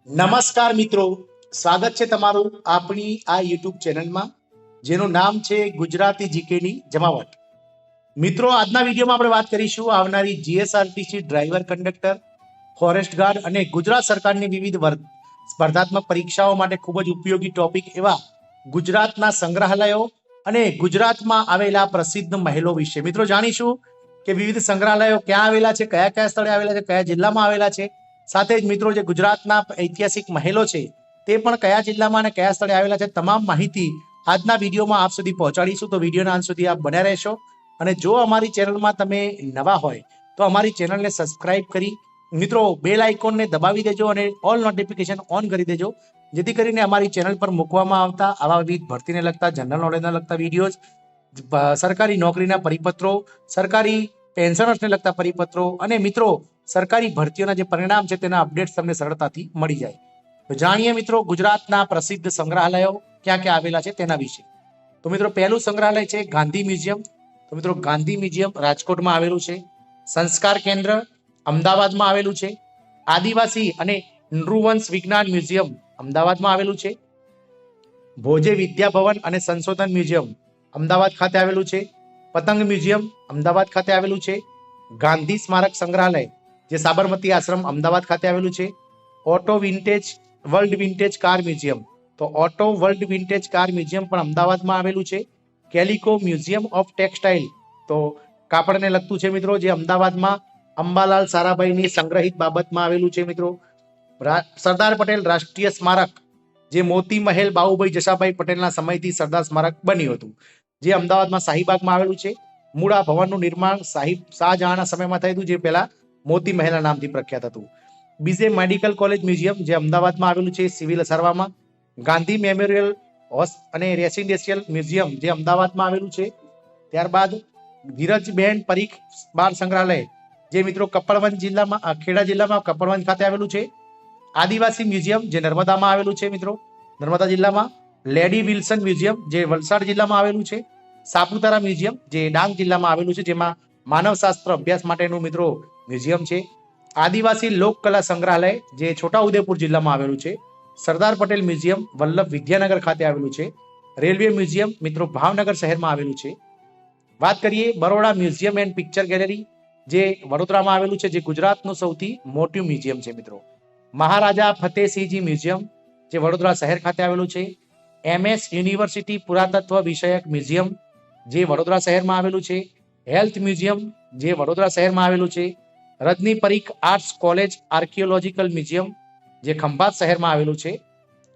નમસ્કાર મિત્રો, સ્વાગત છે તમારું આપણી આ યુટ્યુબ ચેનલમાં જેનું નામ છે ગુજરાતી જીકેની જમાવટ. મિત્રો, આજના વિડીયોમાં આપણે વાત કરીશું આવનારી GSRTC driver conductor, forest guard અને ગુજરાત સરકારની વિવિધ સ્પર્ધાત્મક પરીક્ષાઓ માટે ખૂબ જ ઉપયોગી ટોપિક એવા ગુજરાતના સંગ્રહાલયો અને ગુજરાતમાં આવેલા પ્રસિદ્ધ મહેલો વિશે મિત્રો જાણીશું કે વિવિધ સંગ્રહાલયો ક્યાં આવેલા છે, કયા કયા સ્થળે આવેલા છે, કયા જિલ્લામાં આવેલા છે. સાથે જ મિત્રો જે ગુજરાતના ઐતિહાસિક મહેલો છે તે પણ કયા જિલ્લામાં અને કયા સ્થળે આવેલા છે, તમામ માહિતી આજના વિડીયોમાં આપ સુધી પહોંચાડીશું. તો વિડીયોના અંત સુધી આપ બન્યા રહેશો. અને જો અમારી ચેનલમાં તમે નવા હોય તો અમારી ચેનલને સબસ્ક્રાઇબ કરી મિત્રો બેલ આઇકોનને દબાવી દેજો અને ઓલ નોટિફિકેશન ઓન કરી દેજો, જેથી કરીને અમારી ચેનલ પર મૂકવામાં આવતા આવા વિવિધ ભરતીને લગતા, જનરલ નોલેજને લગતા વિડીયોઝ, સરકારી નોકરીના પરિપત્રો, સરકારી પેન્શનર્સને લગતા પરિપત્રો અને મિત્રો સરકારી ભરતીઓના જે પરિણામ છે તેના અપડેટ્સ તમને સરળતાથી મળી જાય. તો જાણીએ મિત્રો ગુજરાતના પ્રસિદ્ધ સંગ્રહાલયો ક્યાં ક્યાં આવેલા છે તેના વિશે. તો મિત્રો પહેલું સંગ્રહાલય છે ગાંધી મ્યુઝિયમ. તો મિત્રો ગાંધી મ્યુઝિયમ રાજકોટમાં આવેલું છે. સંસ્કાર કેન્દ્ર અમદાવાદમાં આવેલું છે. આદિવાસી અને નૃવંશ વિજ્ઞાન મ્યુઝિયમ અમદાવાદમાં આવેલું છે. ભોજે વિદ્યા ભવન અને સંશોધન મ્યુઝિયમ અમદાવાદ ખાતે આવેલું છે. પતંગ મ્યુઝિયમ અમદાવાદ ખાતે આવેલું છે. ગાંધી સ્મારક સંગ્રહાલય જે સાબરમતી આશ્રમ અમદાવાદ ખાતે આવેલું છે. Auto vintage world vintage car museum, તો auto world vintage car museum પણ અમદાવાદમાં આવેલું છે. કેલિકો મ્યુઝિયમ ઓફ ટેક્સટાઇલ, તો કાપડને લગતું છે મિત્રો, જે અમદાવાદમાં અંબાલાલ સારાભાઈની સંગ્રહિત બાબતમાં આવેલું છે મિત્રો. સરદાર પટેલ રાષ્ટ્રીય સ્મારક જે મોતી મહેલ બાઉભાઈ જશાભાઈ પટેલના સમયથી સરદાર સ્મારક બન્યું હતું, જે અમદાવાદમાં શાહીબાગમાં આવેલું છે. મૂળા ભવનનું નિર્માણ શાહજહાંના સમયમાં થયું હતું, જે પહેલા મોતી મહેલના નામથી પ્રખ્યાત હતું. બીજે મેડિકલ કોલેજ મ્યુઝિયમ જે અમદાવાદમાં આવેલું છે સિવિલ અસારવામાં. ગાંધી મેમોરિયલ અને રેસિડેન્શિયલ મ્યુઝિયમ જે અમદાવાદમાં આવેલું છે. ત્યારબાદ ધીરજબેન પરીખ બાળ સંગ્રહાલય જે મિત્રો કપડવંજ જિલ્લામાં, ખેડા જિલ્લામાં કપડવંજ ખાતે આવેલું છે. આદિવાસી મ્યુઝિયમ જે નર્મદામાં આવેલું છે મિત્રો, નર્મદા જિલ્લામાં. લેડી વિલ્સન મ્યુઝિયમ જે વલસાડ જિલ્લામાં આવેલું છે. સાપુતારા મ્યુઝિયમ જે ડાંગ જિલ્લામાં આવેલું છે, જેમાં માનવશાસ્ત્ર અભ્યાસ માટેનું મિત્રો મ્યુઝિયમ છે. આદિવાસી લોકકલા સંગ્રહાલય જે છોટાઉદેપુર જિલ્લામાં આવેલું છે. સરદાર પટેલ મ્યુઝિયમ વલ્લભ વિદ્યાનગર ખાતે આવેલું છે. રેલવે મ્યુઝિયમ મિત્રો ભાવનગર શહેરમાં આવેલું છે. વાત કરીએ Baroda museum and picture gallery જે વડોદરામાં આવેલું છે, જે ગુજરાતનું સૌથી મોટું મ્યુઝિયમ છે મિત્રો. મહારાજા ફતેહસિંહજી મ્યુઝિયમ જે વડોદરા શહેર ખાતે આવેલું છે. MS યુનિવર્સિટી પુરાતત્વ વિષયક મ્યુઝિયમ જે વડોદરા શહેરમાં આવેલું છે. હેલ્થ મ્યુઝિયમ જે વડોદરા શહેરમાં આવેલું છે. Rajni Parikh arts college archaeological museum જે ખંભાત શહેરમાં આવેલું છે.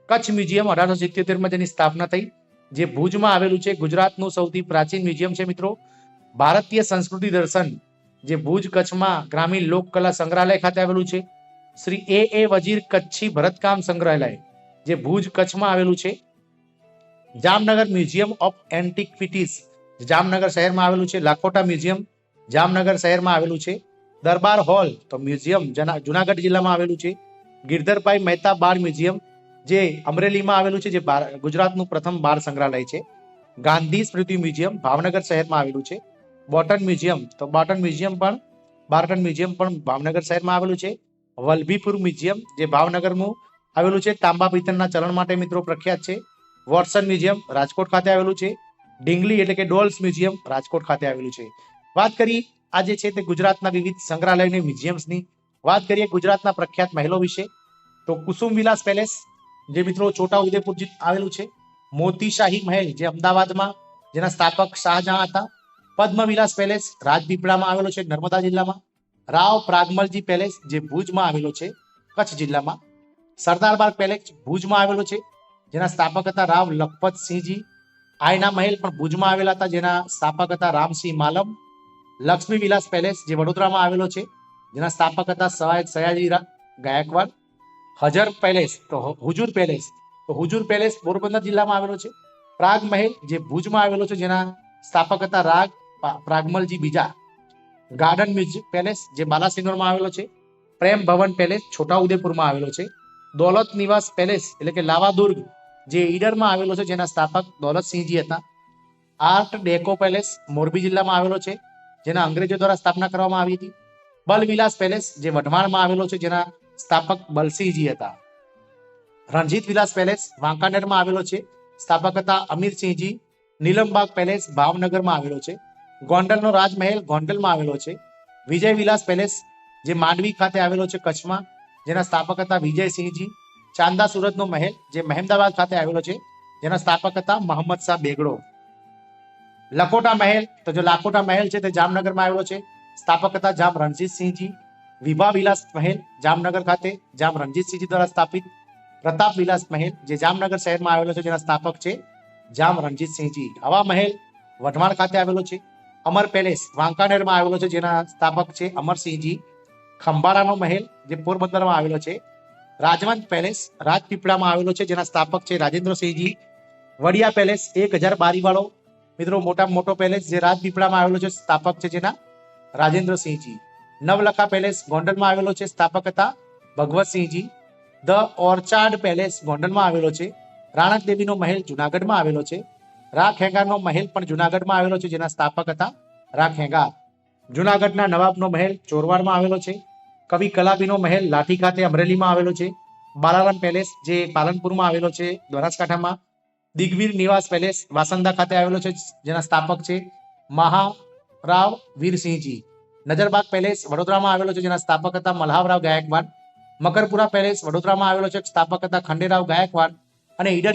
કચ્છ મ્યુઝિયમ 1877માં જેની સ્થાપના થઈ, જે ભુજમાં આવેલું છે. ગુજરાતનું સૌથી પ્રાચીન મ્યુઝિયમ છે મિત્રો. ભારતીય સંસ્કૃતિ દર્શન જે ભુજ કચ્છમાં ગ્રામીણ લોકકલા સંગ્રહાલય ખાતે આવેલું છે. શ્રી A વજીર કચ્છી ભરતકામ સંગ્રહાલય જે ભુજ કચ્છમાં આવેલું છે. જામનગર મ્યુઝિયમ ઓફ એન્ટિક્વિટીઝ જામનગર શહેરમાં આવેલું છે. લાખોટા મ્યુઝિયમ જામનગર શહેરમાં આવેલું છે. દરબાર હોલ તો મ્યુઝિયમ જુનાગઢ જિલ્લામાં આવેલું છે. ગિરધરભાઈ મહેતા બાળ મ્યુઝિયમ જે અમરેલીમાં આવેલું છે, જે ગુજરાતનું પ્રથમ બાળ સંગ્રહાલય છે. ગાંધી સ્મૃતિ મ્યુઝિયમ ભાવનગર શહેરમાં આવેલું છે. બોટન મ્યુઝિયમ તો બાર્ટન મ્યુઝિયમ પણ ભાવનગર શહેરમાં આવેલું છે. વલભીપુર મ્યુઝિયમ જે ભાવનગરમાં આવેલું છે, તાંબા પિત્તળના ચલણ માટે મિત્રો પ્રખ્યાત છે. વોટસન મ્યુઝિયમ રાજકોટ ખાતે આવેલું છે. ઢીંગલી એટલે કે ડોલ્સ મ્યુઝિયમ રાજકોટ ખાતે આવેલું છે. વાત કરી આજે છે તે ગુજરાતના વિવિધ સંગ્રહાલયોની મ્યુઝિયમ્સની. વાત કરીએ ગુજરાતના પ્રખ્યાત મહેલો વિશે, તો કુસુમ વિલાસ પેલેસ જે મિત્રો છોટાઉદેપુર આવેલું છે. મોતીશાહી મહેલ જે અમદાવાદમાં, જેના સ્થાપક શાહજહાં હતા. પદ્મવિલાસ પેલેસ રાજપીપળામાં આવેલો છે, નર્મદા જિલ્લામાં. રાવ પ્રાગમલજી પેલેસ જે ભુજમાં આવેલો છે, કચ્છ જિલ્લામાં. સરદારબાગ પેલેસ ભુજમાં આવેલો છે, જેના સ્થાપક હતા રાવ લખપતસિંહજી. આયના મહેલ પણ ભુજમાં આવેલા હતા, જેના સ્થાપક હતા રામસિંહ માલમ. લક્ષ્મી વિલાસ પેલેસ જે વડોદરામાં આવેલો છે, જેના સ્થાપક હતા સયાજી ગાયકવાડ. હજર પેલેસ તો હુજુર પેલેસ પોરબંદર જિલ્લામાં આવેલો છે. પ્રાગ મહેલ જે ભુજમાં આવેલો છે, જેના સ્થાપક હતા રાગ પ્રાગમલજી બીજા. ગાર્ડન પેલેસ જે બાલાસિનોરમાં આવેલો છે. પ્રેમ ભવન પેલેસ છોટાઉદેપુરમાં આવેલો છે. દોલત નિવાસ પેલેસ એટલે કે લાવાદુર્ગ જે ઈડરમાં આવેલો છે, જેના સ્થાપક દોલતસિંહજી હતા. આર્ટ ડેકો પેલેસ મોરબી જિલ્લામાં આવેલો છે, જેના અંગ્રેજો દ્વારા સ્થાપના કરવામાં આવી હતી. બલવિલાસ પેલેસ જે વઢવાણમાં આવેલો છે, જેના સ્થાપક બલસિંહજી હતા. રણજીત વિલાસ પેલેસ વાંકાનેરમાં આવેલો છે, સ્થાપક હતા અમીરસિંહજી. નીલમબાગ પેલેસ ભાવનગરમાં આવેલો છે. ગોંડલનો રાજમહેલ ગોંડલમાં આવેલો છે. વિજય વિલાસ પેલેસ જે માંડવી ખાતે આવેલો છે કચ્છમાં, જેના સ્થાપક હતા વિજયસિંહજી. ચાંદા સુરતનો મહેલ જે મહેમદાવાદ ખાતે આવેલો છે, જેના સ્થાપક હતા મોહમ્મદ શાહ બેગડો. લખોટા મહેલ તો જે લાખોટા મહેલ છે તે જામનગરમાં આવેલો છે, સ્થાપક હતા જામ રણજીતસિંહજી. વિભા વિલાસ મહેલ જામનગર ખાતે જામ રણજીતસિંહજી દ્વારા સ્થાપિત. પ્રતાપ વિલાસ મહેલ જે જામનગર શહેરમાં આવેલો છે, જેના સ્થાપક છે જામ રણજીતસિંહજી. હવા મહેલ વઢવાણ ખાતે આવેલો છે. અમર પેલેસ વાંકાનેરમાં આવેલો છે, જેના સ્થાપક છે અમરસિંહજી. ખંભાળાનો મહેલ જે પોરબંદરમાં આવેલો છે. રાજવંત પેલેસ રાજપીપળામાં આવેલો છે, જેના સ્થાપક છે રાજેન્દ્રસિંહજી. વડિયા પેલેસ 1000 બારીવાળો મિત્રો મોટામાં મોટો પેલેસ જે રાજપીપળામાં આવેલો છે, સ્થાપક છે જેના રાજેન્દ્રસિંહજી. નવલખા પેલેસ ગોંડલમાં આવેલો છે, સ્થાપક હતા ભગવતસિંહજી. ધ ઓર્ચાર્ડ પેલેસ ગોંડલમાં આવેલો છે. રાણક દેવીનો મહેલ જુનાગઢમાં આવેલો છે. રાખેંગારનો મહેલ પણ જુનાગઢમાં આવેલો છે, જેના સ્થાપક હતા રાખેંગાર. જુનાગઢના નવાબનો મહેલ ચોરવાડમાં આવેલો છે. કવિ કલાપીનો મહેલ લાઠી ખાતે અમરેલીમાં આવેલો છે. બાલારામ પેલેસ જે પાલનપુરમાં આવેલો છે બનાસકાંઠામાં. દિગ્વીર નિવાસ પેલેસ વાસંદા ખાતે આવેલો છે, જેના સ્થાપક છે મહારાવ વીરસિંહજી. નજરબાગ પેલેસ વડોદરામાં આવેલો છે, જેના સ્થાપક હતા મલ્હારરાવ ગાયકવાડ. મકરપુરા પેલેસ વડોદરામાં આવેલો છે, સ્થાપક હતા ખંડેરાવ ગાયકવાડ. અને ઈડર